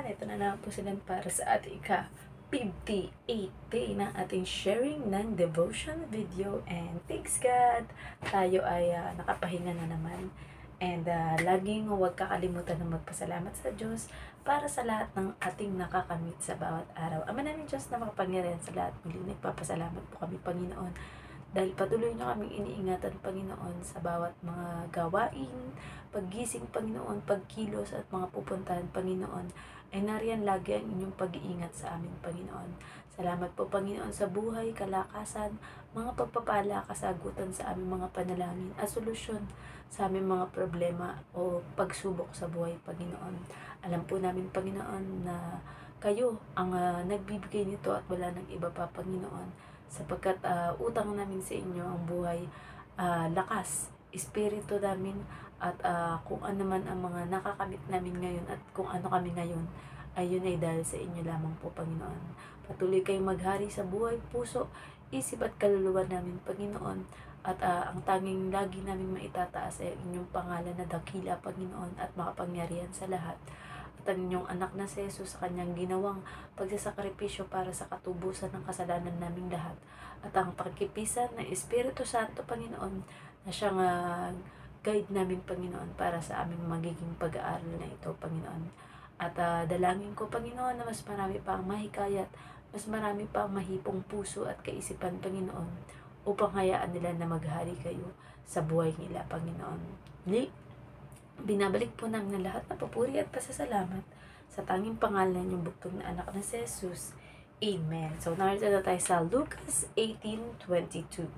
naman, ito na naman po sila para sa ating ika-58 day ng ating sharing ng devotion video. And thanks God, tayo ay nakapahinga na naman. And laging huwag kakalimutan na magpasalamat sa Diyos para sa lahat ng ating nakakamit sa bawat araw. Ama namin Diyos na makapangyarihan sa lahat, muli nagpapasalamat po kami, Panginoon, dahil patuloy niyo kaming iniingatan, Panginoon, sa bawat mga gawain, paggising, Panginoon, pagkilos at mga pupuntahan, Panginoon, ay nariyan lagi ang inyong pag-iingat sa amin, Panginoon. Salamat po, Panginoon, sa buhay, kalakasan, mga pagpapala, kasagutan sa aming mga panalangin at solusyon sa aming mga problema o pagsubok sa buhay, Panginoon. Alam po namin, Panginoon, na kayo ang nagbibigay nito at wala nang iba pa, Panginoon, sapagkat utang namin sa inyo ang buhay, lakas, espiritu namin, at kung ano man ang mga nakakamit namin ngayon at kung ano kami ngayon, ay yun ay dahil sa inyo lamang po, Panginoon. Patuloy kayong maghari sa buhay, puso, isip at kaluluwa namin, Panginoon, at ang tanging lagi namin maitataas ay inyong pangalan na dakila, Panginoon, at makapangyarihan sa lahat. At ang inyong anak na si Jesus sa kanyang ginawang pagsasakripisyo para sa katubusan ng kasalanan naming lahat. At ang pagkipisan ng Espiritu Santo, Panginoon, na siyang guide namin, Panginoon, para sa aming magiging pag-aaral na ito, Panginoon. At dalangin ko, Panginoon, na mas marami pa ang mahikayat, mas marami pa ang mahipong puso at kaisipan, Panginoon, upang hayaan nila na maghari kayo sa buhay nila, Panginoon. Binabalik po namin ang lahat na papuri at pasasalamat sa tanging pangalan ng buktong na anak na si Jesus. Amen. So, narito na tayo sa Lucas 18:22.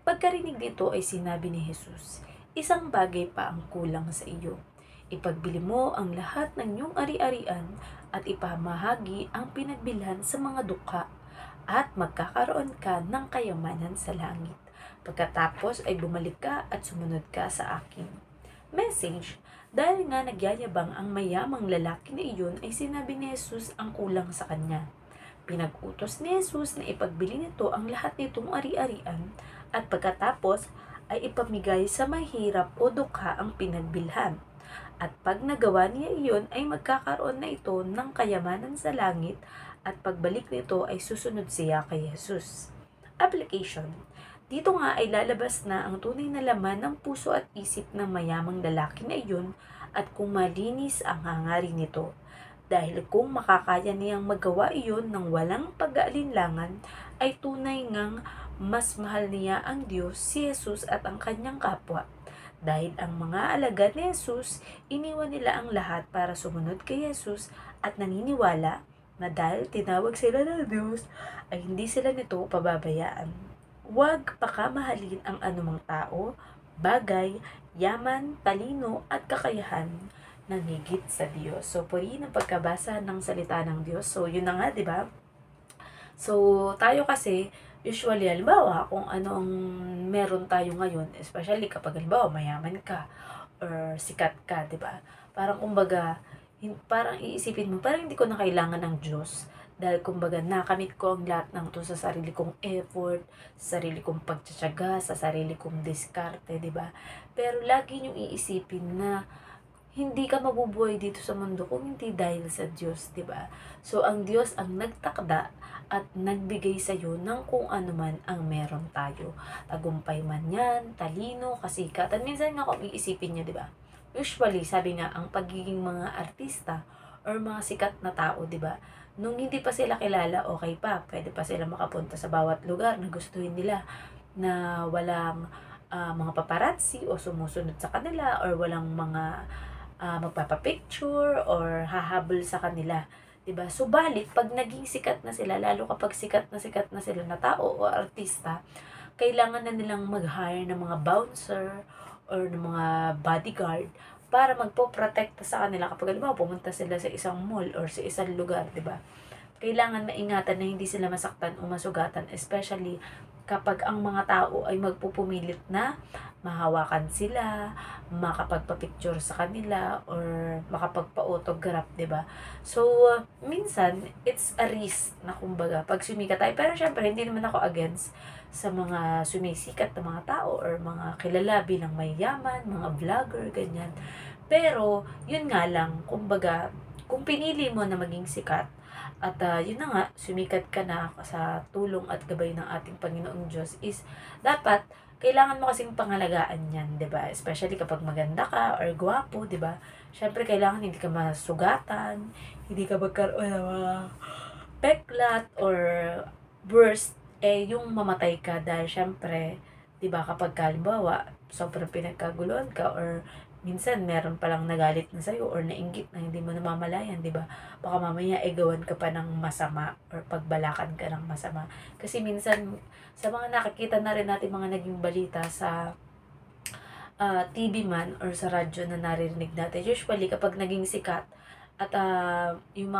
Pagkarinig nito ay sinabi ni Jesus, "Isang bagay pa ang kulang sa iyo. Ipagbili mo ang lahat ng iyong ari-arian at ipamahagi ang pinagbilhan sa mga dukha at magkakaroon ka ng kayamanan sa langit. Pagkatapos ay bumalik ka at sumunod ka sa akin." Message: dahil nga nagyayabang ang mayamang lalaki na iyon, ay sinabi ni Jesus ang kulang sa kanya. Pinag-utos ni Jesus na ipagbili nito ang lahat nitong ari-arian at pagkatapos ay ipamigay sa mahirap o dukha ang pinagbilhan. At pag nagawa niya iyon, ay magkakaroon na ito ng kayamanan sa langit at pagbalik nito ay susunod siya kay Jesus. Application: dito nga ay lalabas na ang tunay na laman ng puso at isip ng mayamang lalaki na iyon at kung malinis ang hangarin nito. Dahil kung makakaya niyang magawa iyon ng walang pag-aalinlangan, ay tunay ngang mas mahal niya ang Diyos, si Jesus at ang kanyang kapwa. Dahil ang mga alagad ni Jesus, iniwan nila ang lahat para sumunod kay Jesus at naniniwala na dahil tinawag sila ng Diyos, ay hindi sila nito pababayaan. Huwag pakamahalin ang anumang tao, bagay, yaman, talino at kakayahan ng higit sa Diyos. So, purihin ang pagkabasa ng salita ng Diyos. So, yun na nga, di ba? So, tayo kasi, usually, halimbawa, kung anong meron tayo ngayon, especially kapag halimbawa, mayaman ka, or sikat ka, di ba? Parang kumbaga, parang iisipin mo, parang hindi ko na kailangan ng Diyos. Dahil kumbaga nakamit ko ang lahat ng to sa sarili kong effort, sa sarili kong pagtsatsaga, sa sarili kong diskarte, di ba? Pero lagi niyong iisipin na hindi ka mabubuhay dito sa mundo kung hindi dahil sa Diyos, di ba? So ang Diyos ang nagtakda at nagbigay sa iyo ng kung ano man ang meron tayo. Tagumpay man yan, talino, kasikatan. Minsan nga kung iisipin niyo, di ba? Usually, sabi nga, ang pagiging mga artista or mga sikat na tao, di ba? Nung hindi pa sila kilala, okay pa. Pwede pa sila makapunta sa bawat lugar na gustuhin nila na walang mga paparazzi o sumusunod sa kanila or walang mga magpapapicture or hahabol sa kanila. Diba? Subalit, pag naging sikat na sila, lalo kapag sikat na sila na tao o artista, kailangan na nilang mag-hire ng mga bouncer or ng mga bodyguard para magpo-protekta sa kanila kapag halimbawa pumunta sila sa isang mall or sa isang lugar, di ba? Kailangan maingatan na hindi sila masaktan o masugatan, especially kapag ang mga tao ay magpupumilit na mahawakan sila, makapagpa-picture sa kanila, or makapagpa-autograph, di ba? So, minsan, it's a risk na kumbaga, pag sumikat tayo. Pero syempre, hindi naman ako against sa mga sumisikat na mga tao or mga kilala bilang mayayaman, mga vlogger, ganyan. Pero, yun nga lang, kumbaga, kung pinili mo na maging sikat, at yun na nga, sumikat ka na sa tulong at gabay ng ating Panginoong Diyos, is dapat kailangan mo kasing pangalagaan yan, 'di ba? Especially kapag maganda ka or gwapo, 'di ba? Syempre kailangan hindi ka masugatan, hindi ka magkaroon ng mga peklat or worst yung mamatay ka dahil syempre, 'di ba, kapag halimbawa sobrang pinagkaguluhan ka or minsan meron palang nagalit na sa'yo or nainggit na hindi mo namamalayan, 'di ba? Baka mamaya gawan ka pa ng masama or pagbalakan ka ng masama. Kasi minsan sa mga nakikita na rin natin mga naging balita sa TV man or sa radyo na naririnig natin, usually kapag naging sikat at yung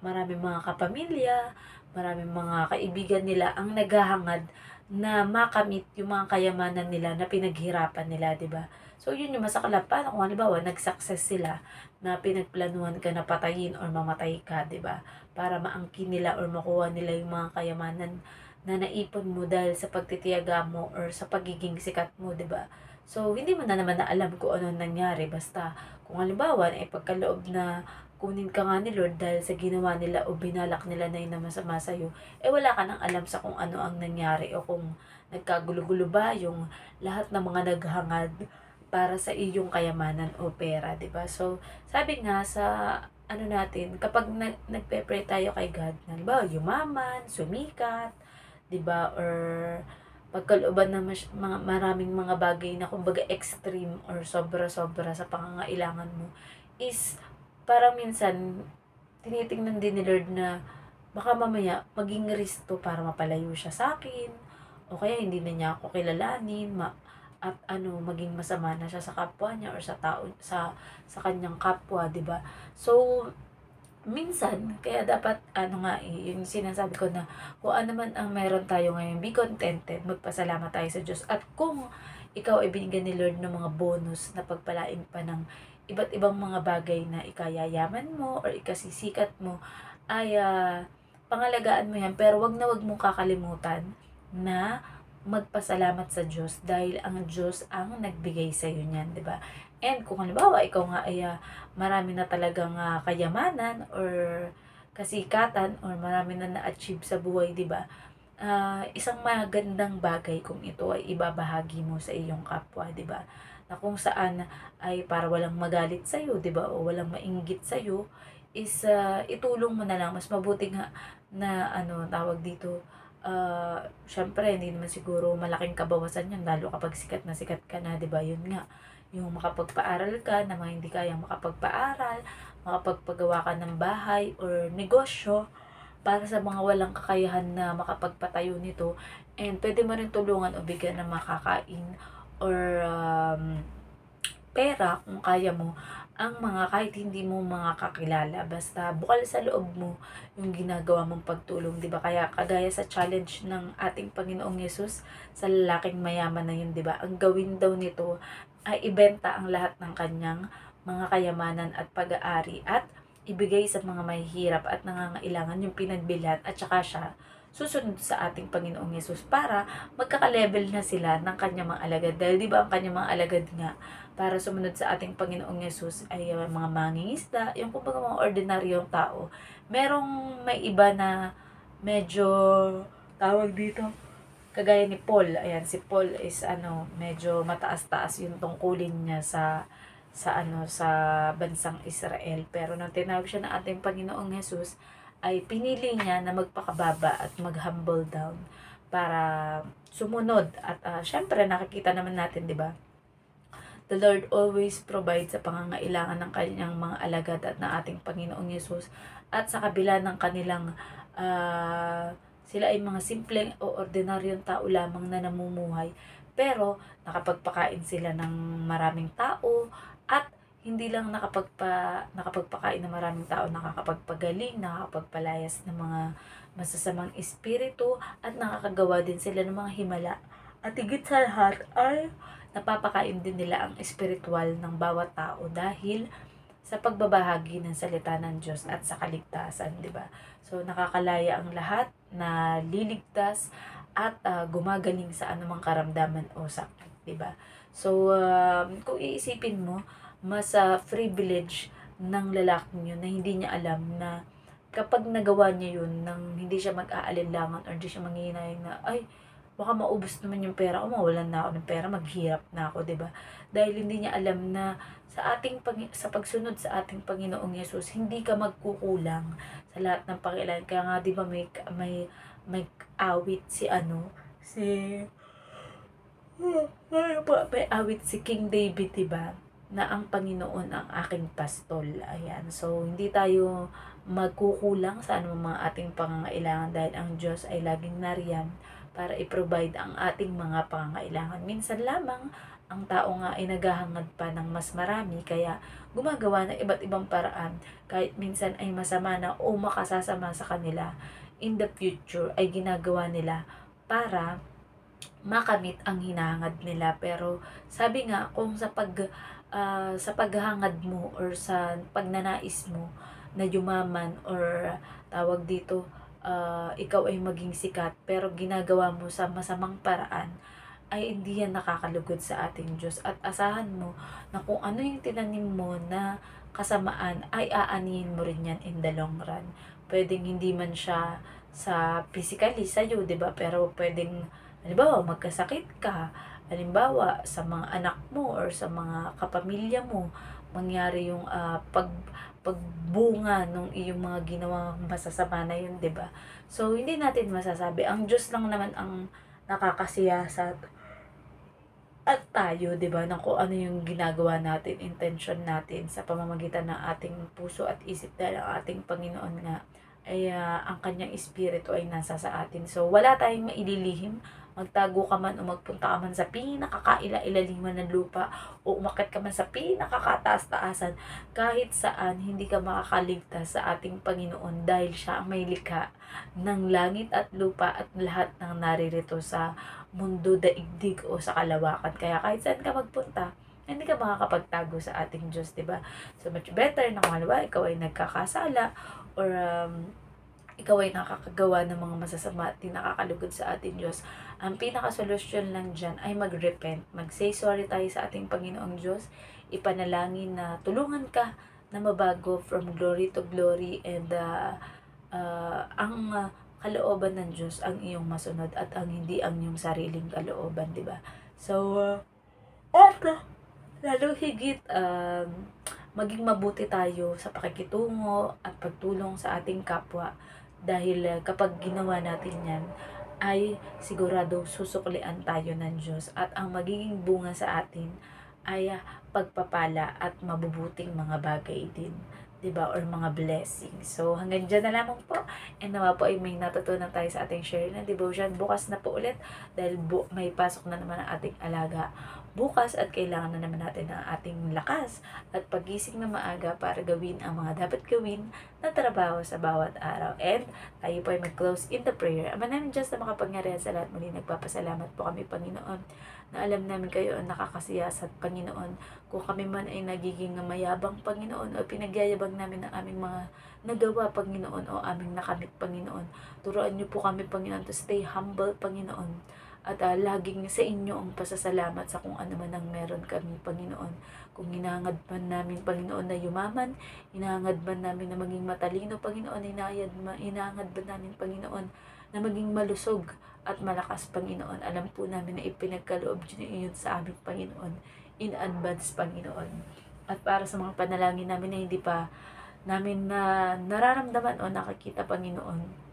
maraming mga kapamilya, maraming mga kaibigan nila ang naghahangad na makamit yung mga kayamanan nila na pinaghirapan nila, 'di ba? So yun yung masaklap, paano kung halimbawa nag-success sila na pinagplanuhan ka na patayin or mamatay ka, 'di ba? Para maangkin nila or makuha nila yung mga kayamanan na naipon mo dahil sa pagtitiyaga mo or sa pagiging sikat mo, 'di ba? So hindi mo na naman na alam kung ano nangyari, basta kung halimbawa na ipagkaloob na kunin ka nga ni Lord dahil sa ginawa nila o binalak nila na yun na masama sa'yo, wala ka nang alam sa kung ano ang nangyari o kung nagkagulo-gulo ba yung lahat ng mga naghangad para sa iyong kayamanan o pera, 'di ba? So, sabi nga sa ano natin, kapag nagpe-pray tayo kay God, halimbawa yumaman, sumikat, 'di ba? Or pagkalooban ng mga maraming mga bagay na kumbaga extreme or sobra-sobra sa pangangailangan mo, is parang minsan tinitingnan din ni Lord na baka mamaya maging risk to para mapalayo siya sa akin o kaya hindi na niya ako kilalanin, at maging masama na siya sa kapwa niya or sa tao, sa kanyang kapwa, 'di ba? So minsan kaya dapat yung sinasabi ko na kung ano man ang meron tayo ngayon, be contented, magpasalamat tayo sa Diyos. At kung ikaw ay binigyan ni Lord ng mga bonus na pagpalain pa ng iba't ibang mga bagay na ikayayaman mo or ikasisikat mo, ay pangalagaan mo yan. Pero wag mong kakalimutan na magpasalamat sa Diyos dahil ang Diyos ang nagbigay sa iyo niyan, 'di ba? And kung halimbawa ikaw nga ay marami na talagang kayamanan or kasikatan or marami na na-achieve sa buhay, 'di ba? Isang magandang bagay kung ito ay ibabahagi mo sa iyong kapwa, 'di ba? Na kung saan ay para walang magalit sa iyo, 'di ba? O walang mainggit sa iyo, is itulong mo na lang. Mas mabuti nga na tawag dito, syempre hindi naman siguro malaking kabawasan 'yun lalo kapag sikat ka na, 'di ba? 'Yun nga, yung makapagpaaral ka na mga hindi kayang makapagpaaral, makapagpagawa ka ng bahay or negosyo para sa mga walang kakayahan na makapagpatayo nito, and pwede mo rin tulungan o bigyan ng makakain or pera kung kaya mo ang mga kahit hindi mo mga kakilala, basta bukal sa loob mo yung ginagawa mong pagtulong, 'di ba? Kaya kagaya sa challenge ng ating Panginoong Yesus sa lalaking mayaman na yun, 'di ba? Ang gawin daw nito ay ibenta ang lahat ng kanyang mga kayamanan at pag-aari at ibigay sa mga mahihirap at nangangailangan yung pinagbilhan, at saka siya susunod sa ating Panginoong Yesus para magkaka-level na sila ng kanyang mga alagad. Dahil 'di ba ang kanyang mga alagad nga para sumunod sa ating Panginoong Yesus ay mga mangingisda, yung kumbaga mga ordinaryong tao. Merong may iba na medyo tawag dito, kagaya ni Paul. Ayan, si Paul is medyo mataas-taas yung tungkulin niya sa bansang Israel. Pero nung tinawag siya ng ating Panginoong Hesus, ay pinili niya na magpakababa at mag-humble down para sumunod. At syempre nakikita naman natin, 'di ba? The Lord always provides sa pangangailangan ng kanyang mga alagad at ng ating Panginoong Yesus. At sa kabila ng kanilang sila ay mga simpleng o ordinaryong tao lamang na namumuhay, pero nakapagpakain sila ng maraming tao, at hindi lang nakapagpakain ng maraming tao, nakakapagpagaling, nakakapagpalayas ng mga masasamang espiritu, at nakakagawa din sila ng mga himala. At higit sa lahat ay napapakain din nila ang espiritual ng bawat tao dahil sa pagbabahagi ng salita ng Diyos at sa kaligtasan, 'di ba? So nakakalaya ang lahat na liligtas at gumagaling sa anumang karamdaman o sakit, 'di ba? So kung iisipin mo, mas privilege ng lalaking yun na hindi niya alam na kapag nagawa niya yun nang hindi siya mag-aalinlangan or hindi siya manghihinayang na, ay, baka maubos naman yung pera ko, mawalan na ako ng pera, maghirap na ako, 'di ba? Dahil hindi niya alam na sa pagsunod sa ating Panginoong Yesus, hindi ka magkukulang sa lahat ng pangailangan. Kaya nga 'di ba may awit si may awit si King David, 'di ba? Na ang Panginoon ang aking pastol. Ayan. So, hindi tayo magkukulang sa anumang mga ating pangangailangan dahil ang Diyos ay laging nariyan para i-provide ang ating mga pangangailangan. Minsan lamang, ang tao nga ay naghahangad pa ng mas marami, kaya gumagawa ng iba't ibang paraan kahit minsan ay masama na o makasasama sa kanila in the future ay ginagawa nila para makamit ang hinahangad nila. Pero sabi nga, kung sa paghahangad mo or sa pagnanais mo na yumaman or tawag dito, ikaw ay maging sikat pero ginagawa mo sa masamang paraan, ay hindi yan nakakalugod sa ating Diyos. At asahan mo na kung ano yung tinanim mo na kasamaan ay aanihin mo rin yan in the long run. Pwedeng hindi man siya sa physically sa'yo, 'di ba? Pero pwedeng, halimbawa, magkasakit ka, halimbawa, sa mga anak mo or sa mga kapamilya mo, mangyari yung pagbunga nung iyong mga ginawang masasama na yun, 'di ba? So, hindi natin masasabi. Ang Diyos lang naman ang nakakasiyasat at tayo, 'di ba, na kung ano yung ginagawa natin, intention natin sa pamamagitan ng ating puso at isip, dahil ang ating Panginoon nga ay ang kanyang espiritu ay nasa sa atin. So, wala tayong maililihim. Magtago ka man o magpunta ka man sa pinakakaila-ilaliman ng lupa o umakyat ka man sa pinakakataas-taasan, kahit saan hindi ka makakaligtas sa ating Panginoon dahil siya ang may likha ng langit at lupa at lahat ng naririto sa mundo, daigdig o sa kalawakan. Kaya kahit saan ka magpunta, hindi ka makakapagtago sa ating Diyos, 'di ba? So much better na kung halimbawa ikaw ay nagkakasala or ikaw ay nakakagawa ng mga masasama at di nakakalugod sa ating Diyos, ang pinakasolusyon lang dyan ay mag-repent. Mag-say sorry tayo sa ating Panginoong Diyos. Ipanalangin na tulungan ka na mabago from glory to glory, and ang kalooban ng Diyos ang iyong masunod at ang hindi ang iyong sariling kalooban, di ba? So, eto, lalo higit, maging mabuti tayo sa pakikitungo at pagtulong sa ating kapwa, dahil kapag ginawa natin yan ay sigurado susuklian tayo ng Diyos at ang magiging bunga sa atin ay pagpapala at mabubuting mga bagay din, 'di ba, or mga blessings. So hanggang diyan na lamang po, and nawa po ay may natutunan tayo sa ating share na devotion. Bukas na po ulit dahil may pasok na naman ang ating alaga bukas at kailangan na naman natin ng ating lakas at pagising na maaga para gawin ang mga dapat gawin na trabaho sa bawat araw. And tayo po ay mag-close in the prayer. Ama namin Diyos na makapangyarihan sa lahat, muli nagpapasalamat po kami, Panginoon, na alam namin kayo ang nakakasiyasat, Panginoon. Kung kami man ay nagiging mayabang, Panginoon, o pinagyayabang namin ang aming mga nagawa, Panginoon, o aming nakamit, Panginoon, turuan niyo po kami, Panginoon, to stay humble, Panginoon, at laging sa inyo ang pasasalamat sa kung ano man ang meron kami, Panginoon. Kung hinahangad man namin, Panginoon, na yumaman, hinahangad man namin na maging matalino, Panginoon, hinahangad man namin, Panginoon, na maging malusog at malakas, Panginoon. Alam po namin na ipinagkaloob niyo iyon sa amin, Panginoon, in advance, Panginoon. At para sa mga panalangin namin na hindi pa namin na nararamdaman o nakikita, Panginoon,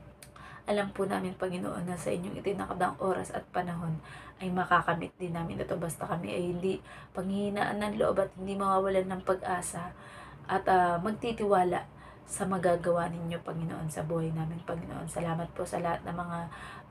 alam po namin, Panginoon, na sa inyong itinakdang oras at panahon ay makakamit din namin ito, basta kami ay hindi panghihinaan ng loob at hindi mawawalan ng pag-asa at magtitiwala sa magagawa ninyo, Panginoon, sa buhay namin, Panginoon. Salamat po sa lahat ng mga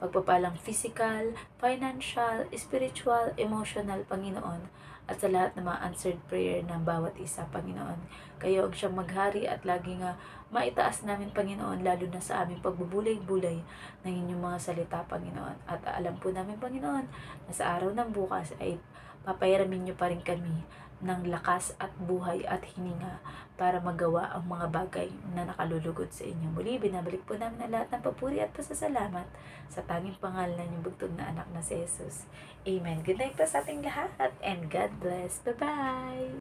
pagpapalang physical, financial, spiritual, emotional, Panginoon, at sa lahat ng mga answered prayer ng bawat isa, Panginoon. Kayo ang siyang maghari at laging maitaas namin, Panginoon, lalo na sa aming pagbubulay-bulay ng inyong mga salita, Panginoon. At alam po namin, Panginoon, na sa araw ng bukas ay papayaramin niyo pa rin kami ng lakas at buhay at hininga para magawa ang mga bagay na nakalulugod sa inyo. Muli, binabalik po namin ang lahat ng papuri at pasasalamat sa tanging pangalan ng bugtong na anak na si Jesus. Amen. Good night po sa ating lahat and God bless. Bye-bye!